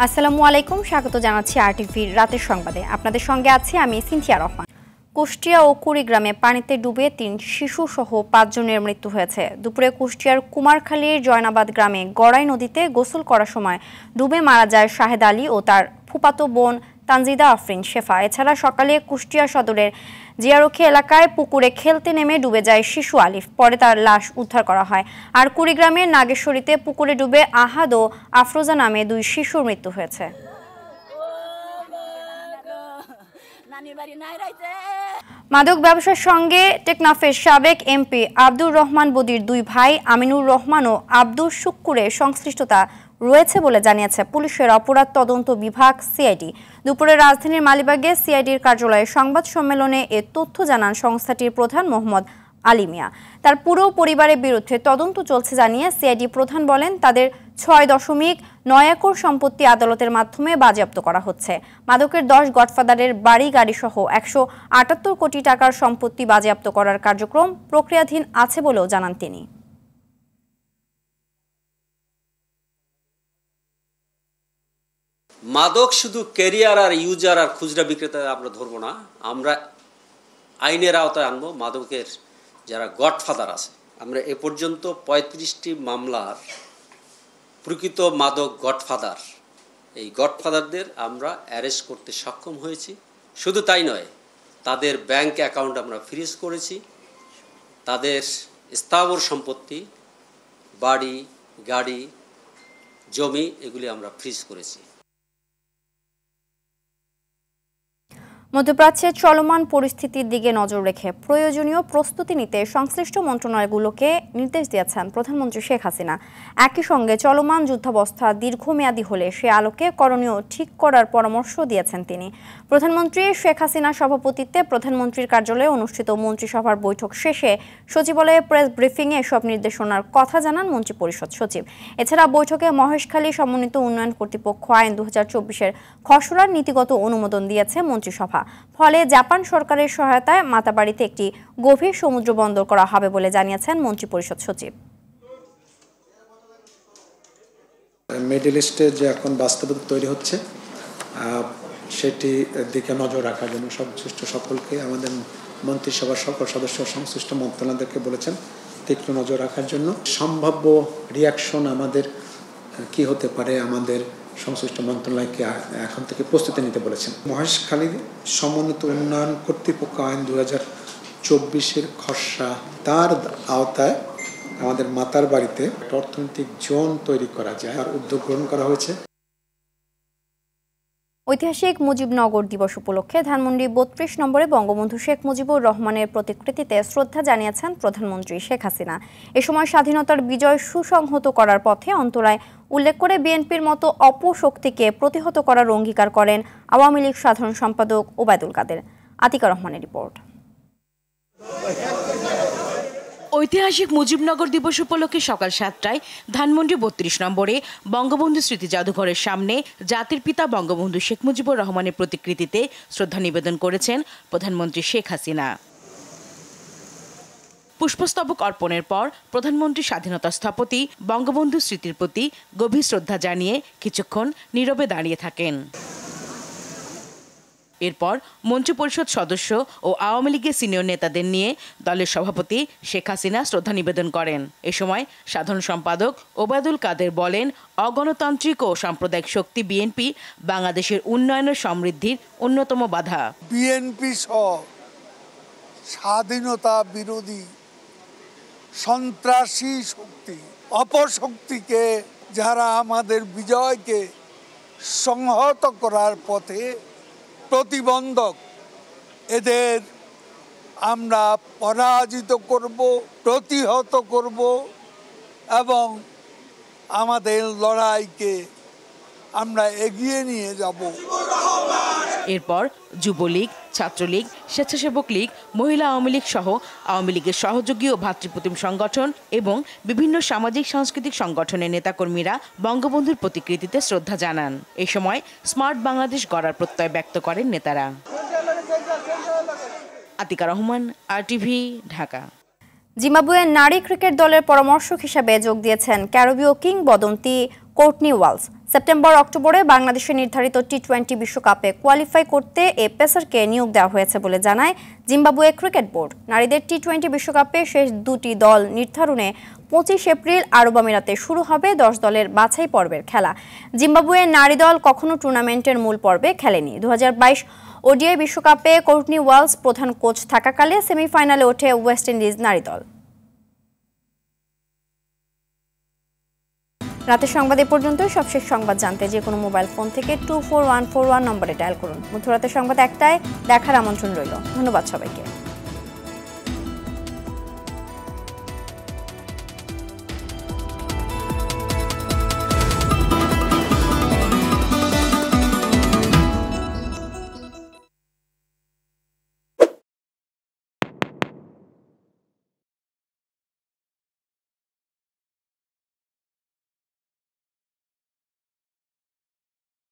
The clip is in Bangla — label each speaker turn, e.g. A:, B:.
A: আসসালামু আলাইকুম, স্বাগত জানাচ্ছি আরটিভির রাতের সংবাদে। আপনাদের সঙ্গে আছি আমি সিনথিয়া রহমান। কুষ্টিয়া ও কুড়িগ্রামে পানিতে ডুবে ৩ শিশু সহ ৫ জনের মৃত্যু হয়েছে। দুপুরে কুষ্টিয়ার কুমারখালীর জয়নাবাদ গ্রামে গড়াই নদীতে গোসল করার সময় ডুবে মারা যায় শাহেদ আলী ও তার ফুফাতো বোন তানজিদা আফরিন শেফা। এছাড়া সকালে কুষ্টিয়া সদরের জিয়ারক্ষী এলাকায় পুকুরে খেলতে নেমে ডুবে যায় শিশু আলিফ, পরে তার লাশ উদ্ধার করা হয়। আর কুড়িগ্রামের নাগেশ্বরীতে পুকুরে ডুবে আহাদ ও আফরোজা নামে 2 শিশুর মৃত্যু হয়েছে। মাদক ব্যবসার সঙ্গে টেকনাফের সাবেক এমপি আব্দুর রহমান বদির 2 ভাই আমিনুর রহমান ও আব্দুর শুক্কুরের সংশ্লিষ্টতা রয়েছে বলে জানিয়েছে পুলিশের অপরাধ তদন্ত বিভাগ সিআইডি। দুপুরে রাজধানীর মালিবাগে সিআইডির কার্যালয়ে সংবাদ সম্মেলনে এ তথ্য জানান সংস্থাটির প্রধান মোহাম্মদ আলী মিয়া। তার পুরো পরিবারের বিরুদ্ধে তদন্ত চলছে জানিয়ে সিআইডি প্রধান বলেন, তাদের 6.9 একর সম্পত্তি আদালতের মাধ্যমে বাজেয়াপ্ত করা হচ্ছে। মাদকের 10 গডফাদারের বাড়ি গাড়ি সহ 178 কোটি টাকার সম্পত্তি বাজেয়াপ্ত করার কার্যক্রম প্রক্রিয়াধীন আছে বলেও জানান তিনি।
B: মাদক শুধু ক্যারিয়ার আর ইউজার আর খুচরা বিক্রেতা আমরা ধরবো না, আমরা আইনের আওতায় আনবো মাদকের যারা গডফাদার আছে। আমরা এ পর্যন্ত 35টি মামলার প্রকৃত মাদক গডফাদার, এই গডফাদারদের আমরা অ্যারেস্ট করতে সক্ষম হয়েছি। শুধু তাই নয়, তাদের ব্যাংক অ্যাকাউন্ট আমরা ফ্রিজ করেছি, তাদের স্থাবর সম্পত্তি, বাড়ি গাড়ি জমি এগুলি আমরা ফ্রিজ করেছি।
A: মধ্যপ্রাচ্যের চলমান পরিস্থিতির দিকে নজর রেখে প্রয়োজনীয় প্রস্তুতি নিতে সংশ্লিষ্ট মন্ত্রণালয়গুলোকে নির্দেশ দিয়েছেন প্রধানমন্ত্রী শেখ হাসিনা। একই সঙ্গে চলমান যুদ্ধাবস্থা দীর্ঘমেয়াদী হলে সে আলোকে করণীয় ঠিক করার পরামর্শ দিয়েছেন তিনি। প্রধানমন্ত্রী শেখ হাসিনার সভাপতিত্বে প্রধানমন্ত্রীর কার্যালয়ে অনুষ্ঠিত মন্ত্রিসভার বৈঠক শেষে সচিবালয়ে প্রেস ব্রিফিংয়ে এসব নির্দেশনার কথা জানান মন্ত্রিপরিষদ সচিব। এছাড়া বৈঠকে মহেশখালী সমন্বিত উন্নয়ন কর্তৃপক্ষ আইন 2024-এর খসড়ার নীতিগত অনুমোদন দিয়েছে মন্ত্রিসভা। ফলে জাপান সরকারের সহায়তায় মাতাবাড়িতে একটি গভীর সমুদ্র বন্দর করা হবে বলে জানিয়েছেন মন্ত্রিপরিষদ সচিব।
C: মিডল ইস্টে যে এখন বাস্তবতা তৈরি হচ্ছে সেটি দিকে নজর রাখার জন্য সংশ্লিষ্ট সকলকে, আমাদের মন্ত্রিসভার সকল সদস্য সংশ্লিষ্ট মন্ত্রণালয়দেরকে বলেছেন তীক্ষ্ণ নজর রাখার জন্য। সম্ভাব্য রিয়াকশন আমাদের কি হতে পারে আমাদের সংশ্লিষ্ট মন্ত্রণালয়কে এখন থেকে প্রস্তুতি নিতে বলেছেন। মহেশখালী সমন্বিত উন্নয়ন কর্তৃপক্ষ আইন 2024-এর খসড়া, তার আওতায় আমাদের মাতার বাড়িতে একটা অর্থনৈতিক জোন তৈরি করা যায় আর উদ্যোগ গ্রহণ করা হয়েছে।
A: ঐতিহাসিক মুজিবনগর দিবস উপলক্ষে ধানমন্ডি 32 নম্বরে বঙ্গবন্ধু শেখ মুজিবুর রহমানের প্রতিকৃতিতে শ্রদ্ধা জানিয়েছেন প্রধানমন্ত্রী শেখ হাসিনা। এ সময় স্বাধীনতার বিজয় সুসংহত করার পথে অন্তরায় উল্লেখ করে বিএনপির মতো অপশক্তিকে প্রতিহত করার অঙ্গীকার করেন আওয়ামী লীগ সাধারণ সম্পাদক ওবায়দুল কাদের। আতিকা রহমানের রিপোর্ট।
D: ঐতিহাসিক মুজিবনগর দিবস উপলক্ষে সকাল 7টায় ধানমন্ডি 32 নম্বরে বঙ্গবন্ধু স্মৃতি জাদুঘরের সামনে জাতির পিতা বঙ্গবন্ধু শেখ মুজিবুর রহমানের প্রতিকৃতিতে শ্রদ্ধা নিবেদন করেছেন প্রধানমন্ত্রী শেখ হাসিনা। পুষ্পস্তবক অর্পণের পর প্রধানমন্ত্রী স্বাধীনতা স্থপতি বঙ্গবন্ধু স্মৃতির প্রতি গভীর শ্রদ্ধা জানিয়ে কিছুক্ষণ নীরবে দাঁড়িয়ে থাকেন। এরপর মন্ত্রিপরিষদ সদস্য ও আওয়ামী লীগের সিনিয়র নেতাদের নিয়ে দলের সভাপতি শেখ হাসিনা শ্রদ্ধা নিবেদন করেন। এ সময় সাধারণ সম্পাদক ওবায়দুল কাদের বলেন, অগণতান্ত্রিক ও সাম্প্রদায়িক শক্তি বিএনপি বাংলাদেশের উন্নয়নের সমৃদ্ধির অন্যতম বাধা।
E: বিএনপি সহ স্বাধীনতা বিরোধী সন্ত্রাসী শক্তি, অপশক্তিকে, যারা আমাদের বিজয়কে সংহত করার পথে প্রতিবন্ধক, এদের আমরা পরাজিত করব, প্রতিহত করব এবং আমাদের লড়াইকে আমরা এগিয়ে নিয়ে যাব।
D: এরপর যুবলীগ, ছাত্রলীগ, স্বেচ্ছাসেবক লীগ, মহিলা আওয়ামী লীগ সহ আওয়ামী লীগের সহযোগী ও ভাতৃপ্রতিম সংগঠন এবং বিভিন্ন সামাজিক সাংস্কৃতিক সংগঠনের নেতাকর্মীরা বঙ্গবন্ধুর প্রতিকৃতিতে শ্রদ্ধা জানান। এই সময় স্মার্ট বাংলাদেশ গড়ার প্রত্যয় ব্যক্ত করেন নেতারা। আতিকা রহমান, আরটিভি, ঢাকা।
A: জিম্বাবুয়ের নারী ক্রিকেট দলের পরামর্শক হিসেবে যোগ দিয়েছেন ক্যারিবীয় কিংবদন্তি কোর্টনি ওয়ালস। সেপ্টেম্বর অক্টোবরে বাংলাদেশের নির্ধারিত টি-20 বিশ্বকাপে কোয়ালিফাই করতে এ পেসারকে নিয়োগ দেওয়া হয়েছে বলে জানায় জিম্বাবুয়ে ক্রিকেট বোর্ড। নারীদের টি-20 বিশ্বকাপে শেষ দুটি দল নির্ধারণে 25 এপ্রিল আরব আমিরাতে শুরু হবে 10 দলের বাছাই পর্বের খেলা। জিম্বাবুয়ের নারী দল কখনো টুর্নামেন্টের মূল পর্বে খেলেনি। 2022 ওডিআই বিশ্বকাপে কোর্টনি ওয়ালস প্রধান কোচ থাকাকালে সেমিফাইনালে ওঠে ওয়েস্ট ইন্ডিজ নারী দল। রাতের সংবাদ এ পর্যন্ত। সবশেষ সংবাদ জানতে যে কোনো মোবাইল ফোন থেকে 24141 নম্বরে ডায়াল করুন। মধ্যরাতের সংবাদ একটায় দেখার আমন্ত্রণ রইল। ধন্যবাদ সবাইকে।